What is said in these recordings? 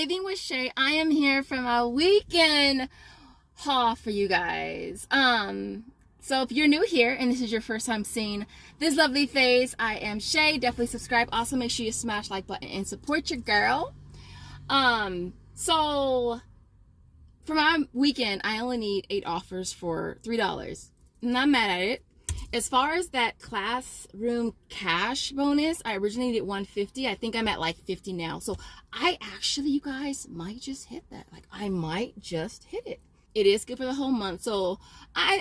Bathing with Shay. I am here for my weekend haul for you guys. So if you're new here and this is your first time seeing this lovely face, I am Shay. Definitely subscribe. Also make sure you smash like button and support your girl. So for my weekend, I only need 8 offers for $3. Not mad at it. As far as that classroom cash bonus, I originally did $150. I think I'm at like 50 now. So I actually, you guys, might just hit that. Like I might just hit it. It is good for the whole month. So I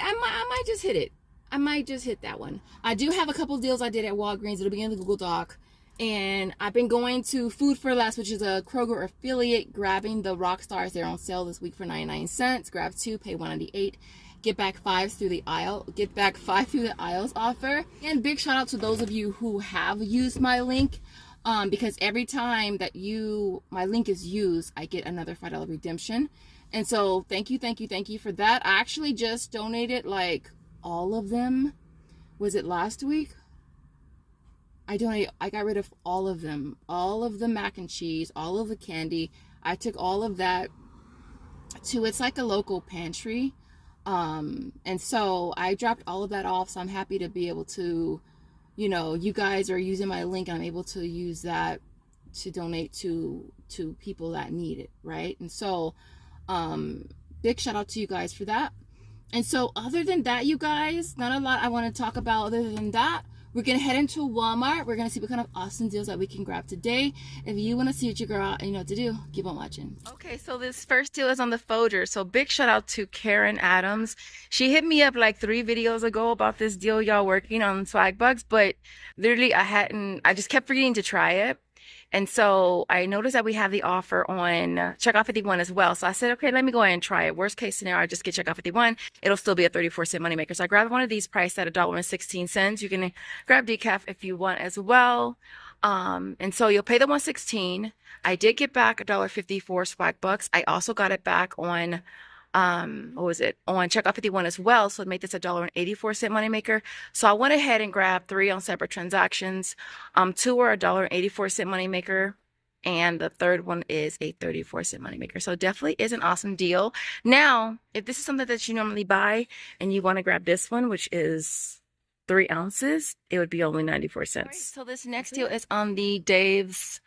might just hit it. I might just hit that one. I do have a couple deals I did at Walgreens. It'll be in the Google Doc. And I've been going to Food for Less, which is a Kroger affiliate, grabbing the Rockstars. They're on sale this week for 99 cents. Grab 2, pay $1.98. Get back 5 through the aisle. Get back 5 through the aisles offer. And big shout out to those of you who have used my link, because every time that my link is used, I get another $5 redemption. And so thank you for that. I actually just donated like all of them. Was it last week? I got rid of all of them. All of the mac and cheese, all of the candy. I took all of that to, it's like a local pantry. And so I dropped all of that off. So I'm happy to be able to, you guys are using my link. I'm able to use that to donate to people that need it. Right. And so, big shout out to you guys for that. And so other than that, you guys, not a lot I want to talk about other than that. We're going to head into Walmart. We're going to see what kind of awesome deals that we can grab today. If you want to see what your girl out and you know what to do, keep on watching. Okay, so this first deal is on the Folger. So big shout out to Karen Adams. She hit me up like 3 videos ago about this deal y'all working on Swagbucks, but literally I just kept forgetting to try it. And so I noticed that we have the offer on Checkout 51 as well. So I said, okay, let me go ahead and try it. Worst case scenario, I just get Checkout 51. It'll still be a 34-cent moneymaker. So I grabbed one of these priced at $1.16. You can grab decaf if you want as well. And so you'll pay the $1.16. I did get back $1.50 for Swagbucks. I also got it back on on Checkout 51 as well, so it made this a $1.84 moneymaker. So I went ahead and grabbed 3 on separate transactions. 2 are a $1.84 moneymaker, and the third one is a 34-cent moneymaker. So definitely is an awesome deal. Now, if this is something that you normally buy and you want to grab this one, which is 3 ounces, it would be only 94 cents. Right, so this next deal is on the Dave's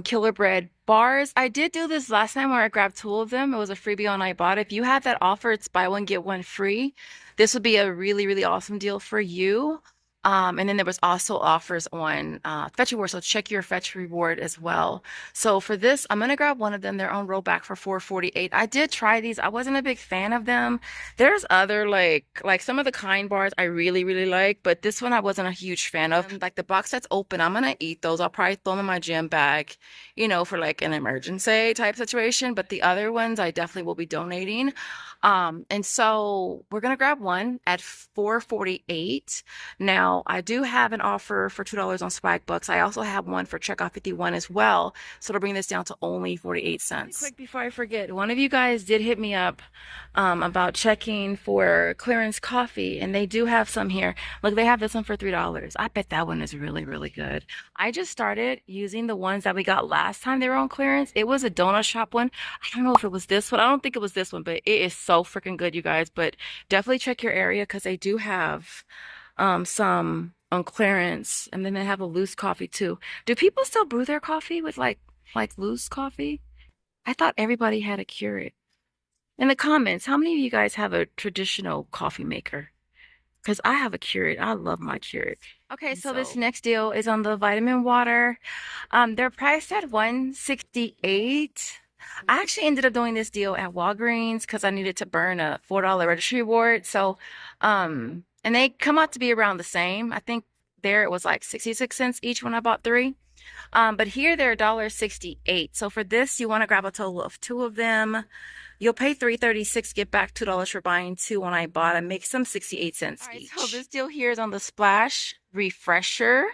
Killer Bread bars. I did do this last time where I grabbed 2 of them. It was a freebie on Ibotta. If you have that offer, it's buy one get one free. This would be a really, really awesome deal for you. And then there was also offers on Fetch Reward, so check your Fetch Reward as well. So for this, I'm gonna grab one of them. They're on rollback for $4.48. I did try these. I wasn't a big fan of them. There's other like some of the Kind bars I really, really like, but this one I wasn't a huge fan of. Like the box that's open, I'm gonna eat those. I'll probably throw them in my gym bag, for like an emergency type situation. But the other ones I definitely will be donating. And so we're gonna grab one at $4.48. Now I do have an offer for $2 on Swagbucks. I also have one for Checkout 51 as well. So it'll bring this down to only 48 cents. Quick before I forget, one of you guys did hit me up about checking for clearance coffee, and they do have some here. Look, they have this one for $3. I bet that one is really, really good. I just started using the ones that we got last time they were on clearance. It was a donut shop one. I don't know if it was this one. I don't think it was this one, but it is so freaking good, you guys. But definitely check your area because they do have some on clearance, and then they have a loose coffee too. Do people still brew their coffee with like loose coffee? I thought everybody had a Keurig. In the comments, how many of you guys have a traditional coffee maker? Because I have a Keurig. I love my Keurig. Okay, so this next deal is on the vitamin water. They're priced at $1.68. I actually ended up doing this deal at Walgreens because I needed to burn a $4 registry reward. So, and they come out to be around the same. I think there it was like 66 cents each when I bought 3. But here they're $1.68. So for this, you want to grab a total of 2 of them. You'll pay $3.36, get back $2 for buying 2 when I bought and make some 68 cents each. So this deal here is on the Splash Refresher.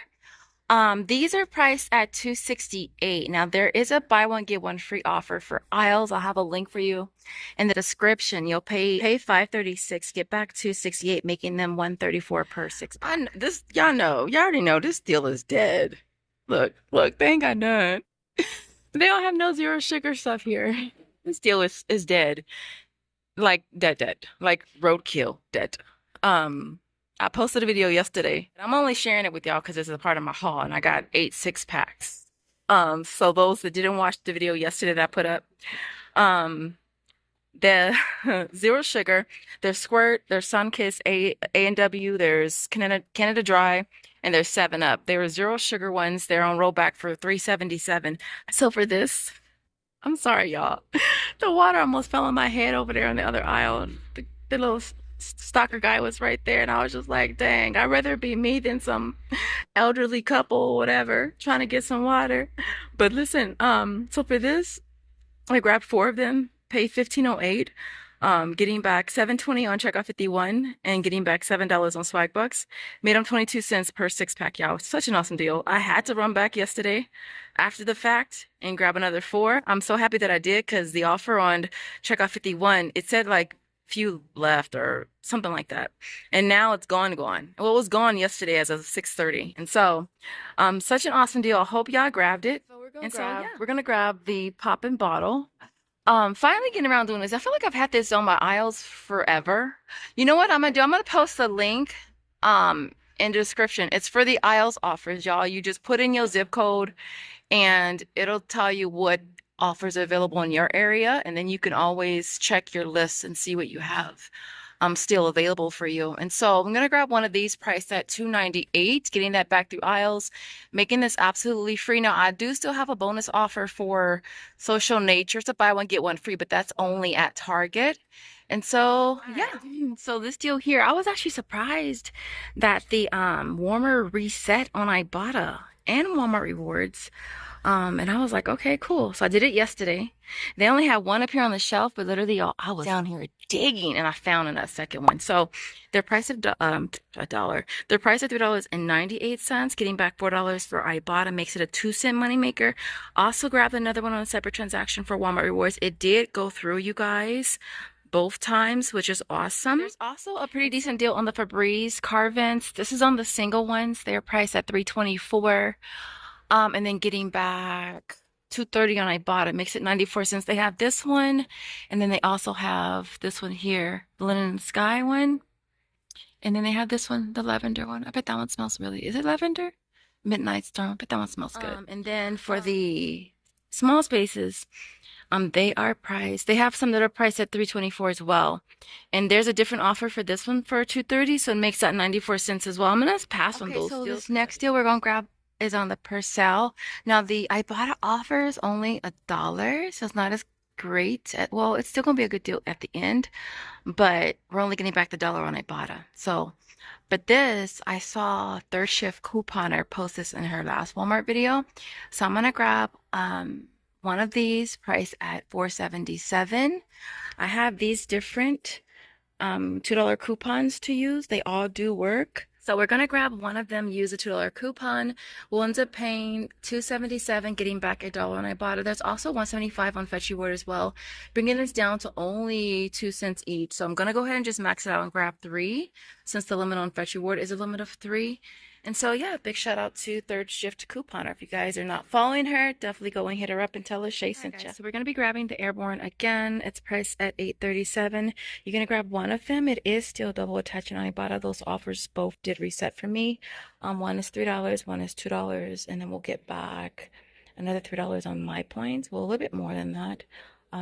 These are priced at $2.68. Now there is a buy one get one free offer for aisles. I'll have a link for you in the description. You'll pay $5.36, get back $2.68, making them $1.34 per 6. Y'all already know this deal is dead. Look, they ain't got none. They don't have no zero sugar stuff here. This deal is dead. Like dead. Like roadkill dead. Um, I posted a video yesterday. I'm only sharing it with y'all because this is a part of my haul, and I got 8 6 packs. So those that didn't watch the video yesterday that I put up, um, the zero sugar, there's Squirt, there's Sunkiss A and W, there's Canada Dry, and there's 7 Up. There are zero sugar ones. They're on rollback for 377. So for this, I'm sorry, y'all. The water almost fell on my head over there on the other aisle. And the little stalker guy was right there, and I was just like, dang, I'd rather it be me than some elderly couple or whatever trying to get some water. But listen, so for this, I grabbed 4 of them, paid $15.08, getting back $7.20 on checkout 51, and getting back $7 on Swagbucks. Made them 22 cents per 6 pack, y'all. Such an awesome deal. I had to run back yesterday after the fact and grab another 4. I'm so happy that I did because the offer on checkout 51, it said like few left or something like that. And now it's gone. Well, it was gone yesterday as of 6:30. And so, such an awesome deal. I hope y'all grabbed it. So we're gonna And so, grab. yeah, we're gonna grab the poppin' bottle. Finally getting around doing this. I feel like I've had this on my aisles forever. You know what I'm gonna do? I'm gonna post a link in the description. It's for the aisles offers, y'all. You just put in your zip code and it'll tell you what offers are available in your area, and then you can always check your list and see what you have still available for you. And so I'm gonna grab one of these priced at $2.98, getting that back through aisles, making this absolutely free. Now I do still have a bonus offer for Social Nature to buy one get one free, but that's only at Target. And so yeah, so this deal here, I was actually surprised that the warmer reset on Ibotta and Walmart Rewards. And I was like, okay, cool. So I did it yesterday. They only had one up here on the shelf, but literally, y'all, I was down here digging and I found a second one. So they're priced at a dollar. They're priced at $3.98, getting back $4 for Ibotta makes it a 2-cent moneymaker. Also grabbed another one on a separate transaction for Walmart Rewards. It did go through, you guys, both times, which is awesome. There's also a pretty decent deal on the Febreze Carvents. This is on the single ones. They're priced at $3.24. And then getting back $2.30 on Ibotta makes it 94 cents. They have this one, and then they also have this one here, the Linen Sky one. And then they have this one, the lavender one. I bet that one smells really, is it lavender? Midnight Storm. I bet that one smells good. And then for the small spaces, they are priced. They have some that are priced at $3.24 as well. And there's a different offer for this one for $2.30, so it makes that 94 cents as well. I'm gonna pass on those. So this next deal we're gonna grab is on the Purcell. Now the Ibotta offer is only $1, so it's not as great. Well, it's still gonna be a good deal at the end, but we're only getting back the dollar on Ibotta. So, but this, I saw Third Shift couponer post this in her last Walmart video. So I'm gonna grab one of these priced at $4.77. I have these different $2 coupons to use. They all do work. So we're gonna grab one of them, use a $2 coupon. We'll end up paying $2.77, getting back $1 on Ibotta. There's also $1.75 on Fetch Reward as well, bringing this down to only 2 cents each. So I'm gonna go ahead and just max it out and grab 3, since the limit on Fetch Reward is a limit of 3. And so yeah, big shout out to Third Shift couponer. If you guys are not following her, definitely go and hit her up and tell her Shay sent you. So we're gonna be grabbing the Airborne again. It's priced at $8.37. You're gonna grab one of them. It is still double attaching on Ibotta. Those offers both did reset for me. One is $3, one is $2, and then we'll get back another $3 on my points. Well, a little bit more than that.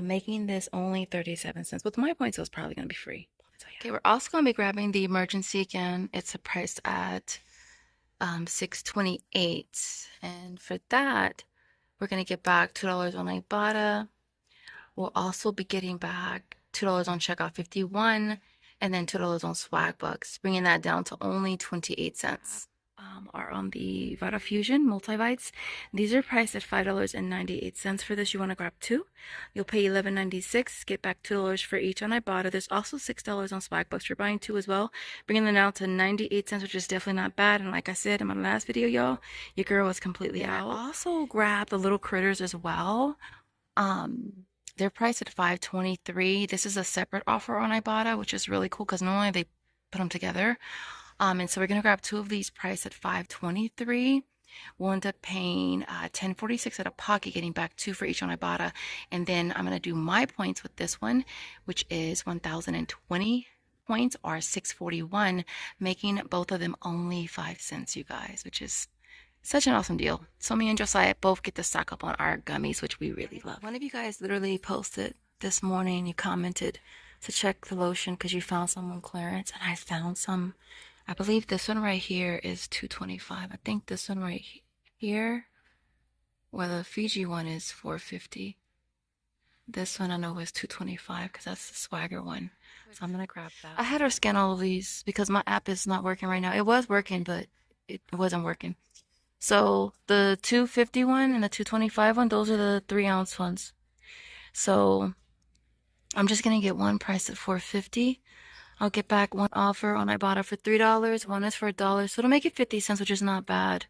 Making this only 37 cents. With my points, it was probably gonna be free. So, yeah. Okay, we're also gonna be grabbing the Emergency again. It's a price at $6.28, and for that we're going to get back $2 on Ibotta. We'll also be getting back $2 on checkout 51, and then $2 on Swagbucks, bringing that down to only 28 cents. Are on the Vita Fusion Multivites. These are priced at $5.98. For this, you want to grab 2. You'll pay $11.96, get back $2 for each on Ibotta. There's also $6 on Swagbucks for buying 2 as well, bringing them down to 98 cents, which is definitely not bad. And like I said in my last video, y'all, your girl was completely out. I also grabbed the little critters as well. They're priced at $5.23. This is a separate offer on Ibotta, which is really cool because normally they put them together. And so we're gonna grab 2 of these priced at $5.23. We'll end up paying $10.46 out of pocket, getting back 2 for each on Ibotta. And then I'm going to do my points with this one, which is 1,020 points or 641, making both of them only 5 cents, you guys, which is such an awesome deal. So me and Josiah both get to stock up on our gummies, which we really love. One of you guys literally posted this morning, you commented to check the lotion because you found some on clearance, and I found some. I believe this one right here is $2.25. I think this one right here, well, the Fiji one is $4.50. This one I know is $2.25 because that's the Swagger one. So I'm gonna grab that. I had her scan all of these because my app is not working right now. It was working, but it wasn't working. So the 250 one and the 225 one, those are the 3-ounce ones. So I'm just gonna get one price at $4.50. I'll get back one offer on Ibotta for $3. One is for $1, so it'll make it 50 cents, which is not bad.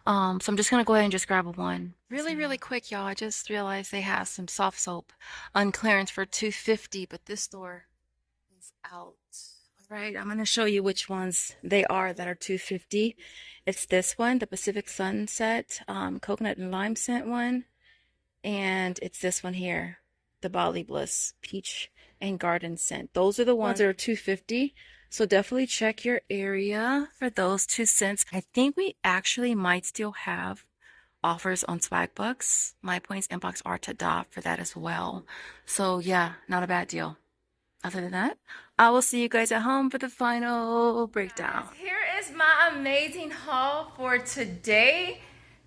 So I'm just gonna go ahead and just grab one. Really quick, y'all. I just realized they have some soft soap on clearance for $2.50, but this store is out. All right, I'm gonna show you which ones they are that are $2.50. It's this one, the Pacific Sunset coconut and lime scent one, and it's this one here, the Bali Bliss peach and garden scent. Those are the ones that are $2.50. So definitely check your area for those 2 cents. I think we actually might still have offers on Swagbucks. My points inbox are to adopt for that as well. So yeah, not a bad deal. Other than that, I will see you guys at home for the final breakdown. Here is my amazing haul for today.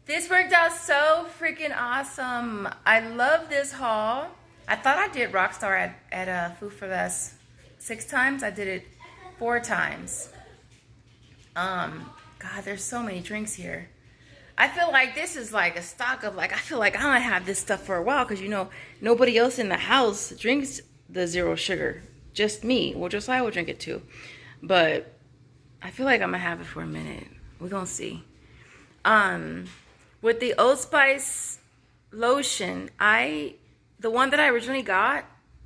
This worked out so freaking awesome. I love this haul. I thought I did Rockstar at Food for Less 6 times. I did it 4 times. God, there's so many drinks here. I feel like this is like a stock of I feel like I'm gonna have this stuff for a while because nobody else in the house drinks the 0 sugar. Just me. Well, Josiah will drink it too. But I feel like I'm gonna have it for a minute. We're gonna see. With the Old Spice lotion, the one that I originally got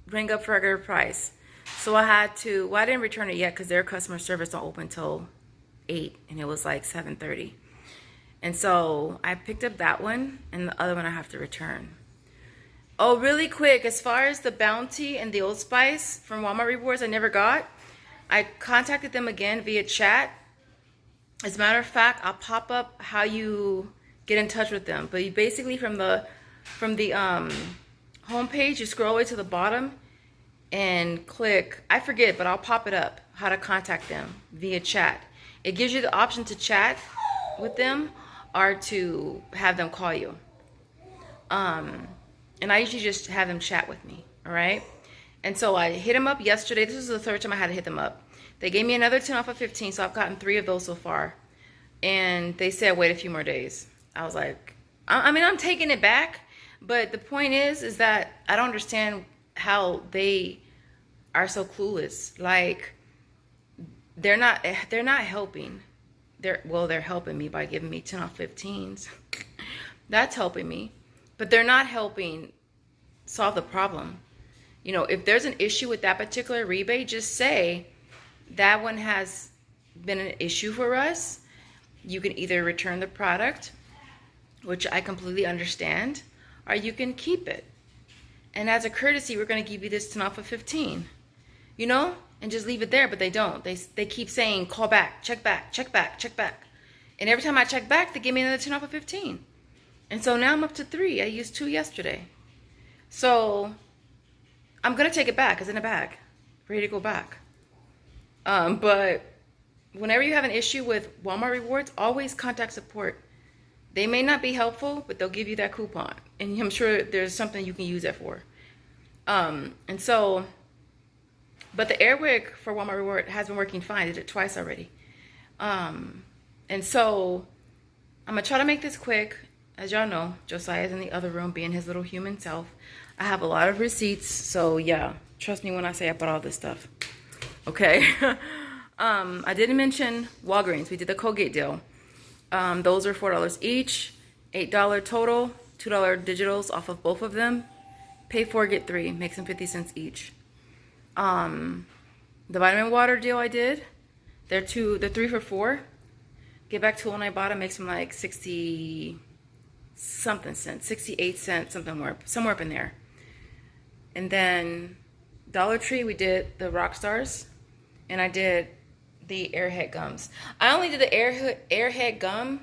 rang up for a regular price. So I had to, I didn't return it yet because their customer service don't open until 8 and it was like 7:30. And so I picked up that one and the other one I have to return. Oh, really quick, as far as the Bounty and the Old Spice from Walmart Rewards I never got, I contacted them again via chat. As a matter of fact, I'll pop up how you get in touch with them. But you basically from the homepage, you scroll all the way to the bottom and click, I forget, but I'll pop it up, how to contact them via chat. It gives you the option to chat with them or to have them call you. And I usually just have them chat with me, all right? And so I hit them up yesterday. This is the 3rd time I had to hit them up. They gave me another 10 off of 15, so I've gotten 3 of those so far. And they said wait a few more days. I was like, I mean, I'm taking it back, but the point is that I don't understand how they are so clueless. Like, they're not helping. They're helping me by giving me 10 off 15s. That's helping me, but they're not helping solve the problem. If there's an issue with that particular rebate, just say that one has been an issue for us. You can either return the product, which I completely understand, or you can keep it. And as a courtesy, we're going to give you this 10 off of 15, and just leave it there. But they don't. They keep saying, call back, check back, check back, check back. And every time I check back, they give me another 10 off of 15. And so now I'm up to 3. I used 2 yesterday. So I'm going to take it back. It's in a bag, ready to go back. But whenever you have an issue with Walmart Rewards, always contact support. They may not be helpful, but they'll give you that coupon. And I'm sure there's something you can use that for. But the Airwick for Walmart Reward has been working fine. I did it twice already. And so I'm going to try to make this quick. As y'all know, Josiah's in the other room being his little human self. I have a lot of receipts. So yeah, trust me when I say I bought all this stuff. Okay. I didn't mention Walgreens. We did the Colgate deal. Those are $4 each, $8 total, $2 digitals off of both of them. Pay 4, get 3, makes them 50 cents each. The vitamin water deal I did, they're 3 for $4. get back to when I bought it, makes them like 60 something cents, 68 cents, somewhere up in there. And then Dollar Tree, we did the Rockstars, and I did the Airhead gums. I only did the Airhead gum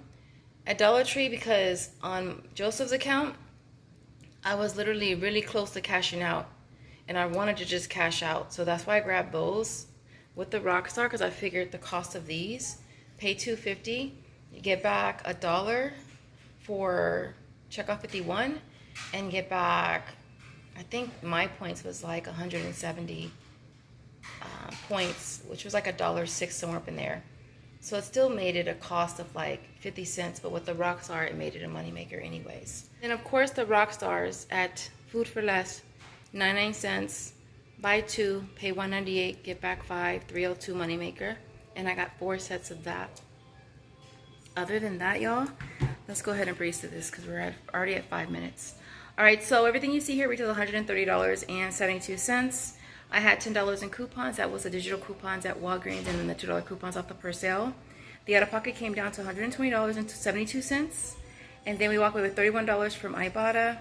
at Dollar Tree because on Joseph's account, I was literally really close to cashing out, and I wanted to just cash out. So that's why I grabbed those with the Rockstar, because I figured the cost of these, pay $2.50, you get back $1 for checkout 51, and get back, I think my points was like 170 points, which was like $1.06 somewhere up in there. So it still made it a cost of like 50 cents, but with the Rockstar, it made it a moneymaker anyways. And of course, the Rockstars at Food for Less, 99 cents, buy 2, pay $1.98, get back 5, $3.02 moneymaker. And I got 4 sets of that. Other than that, y'all, let's go ahead and breeze through this because we're already at 5 minutes. All right, so everything you see here retails $130.72. I had $10 in coupons. That was the digital coupons at Walgreens, and then the $2 coupons off the per sale. The out-of-pocket came down to $120.72. And then we walked away with $31 from Ibotta,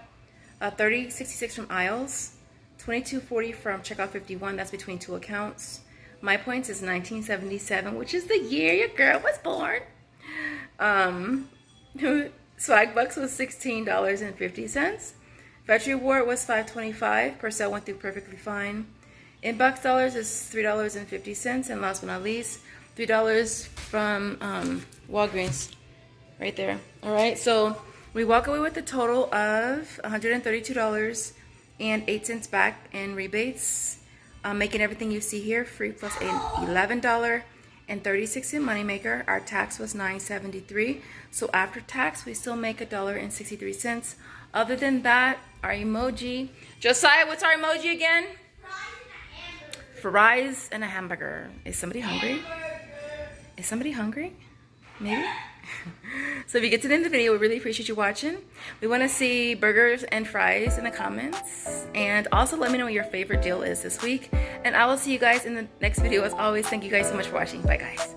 $30.66 from Aisles, $22.40 from Checkout 51. That's between 2 accounts. My points is 1977, which is the year your girl was born. Swagbucks was $16.50. Fetch Reward was $5.25. Per sale went through perfectly fine. In Bucks dollars is $3.50. And last but not least, $3 from Walgreens. Right there. All right, so we walk away with a total of $132.08 back in rebates, making everything you see here free plus an $11.36 in moneymaker. Our tax was $9.73. So after tax, we still make $1.63. Other than that, our emoji. Josiah, what's our emoji again? Fries and a hamburger. Is somebody hungry? Is somebody hungry? Maybe? So if you get to the end of the video, we really appreciate you watching. We want to see burgers and fries in the comments. And also let me know what your favorite deal is this week. And I will see you guys in the next video. As always, thank you guys so much for watching. Bye, guys.